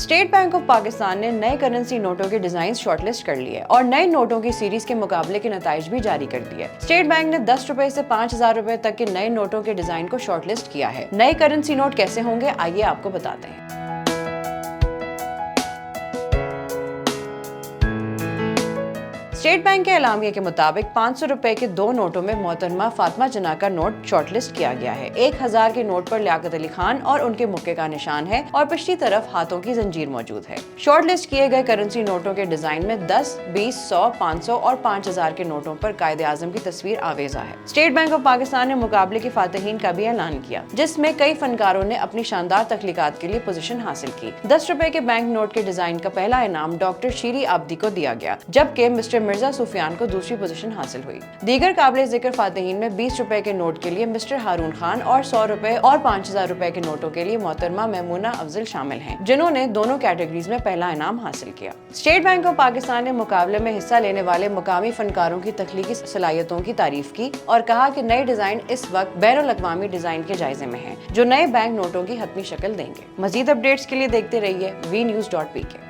State bank of Pakistan ने नए currency नोटों के डिजाइन शॉर्टलिस्ट कर लिए और नए नोटों की सीरीज के मुकाबले के नताइज भी जारी कर दिए। स्टेट बैंक ने 10 रुपए से 5,000 रुपए तक के नए नोटों के डिजाइन को शॉर्टलिस्ट किया है। नए करेंसी नोट कैसे होंगे, आइए आपको बताते हैं। स्टेट बैंक के एलामिया के मुताबिक 500 रुपए के 2 नोटों में मोहतरमा फातिमा जना का नोट शॉर्टलिस्ट किया गया है। 1000 के नोट पर लियाकत अली खान और उनके मुक्के का निशान है और पिछली तरफ हाथों की जंजीर मौजूद है। शॉर्टलिस्ट किए गए करेंसी नोटों के डिजाइन में 10, 20, 100, 500 और 5000 के नोटों पर कायदे आजम की तस्वीर आवेजा है। स्टेट बैंक ऑफ पाकिस्तान ने मुकाबले की फातिहीन का भी ऐलान किया, जिसमें कई फनकारों ने अपनी शानदार तख्लीकात के लिए पोजीशन हासिल की। 10 रुपए के बैंक नोट के डिजाइन का पहला इनाम डॉक्टर शीरी आब्दी को दिया गया, जबकि मिस्टर मिर्जा सुफियान को दूसरी पोजीशन हासिल हुई। दीगर काबिल जिक्र फातिहीन में 20 रुपए के नोट के लिए मिस्टर हारून खान और 100 रुपए और 5000 रुपए के नोटों के लिए मोहतरमा मैमूना अफजल शामिल हैं, जिन्होंने दोनों कैटेगरीज में पहला इनाम हासिल किया। स्टेट बैंक ऑफ पाकिस्तान ने मुकाबले में हिस्सा लेने वाले मुकामी फनकारों की तख्लीकी सलाहियतों की तारीफ की और कहा कि नए डिजाइन इस वक्त बैनुल अक़वामी डिजाइन के जायजे में हैं, जो नए बैंक नोटों की हतमी शक्ल देंगे। मजीद अपडेट्स के लिए देखते रहिए VNews.pk।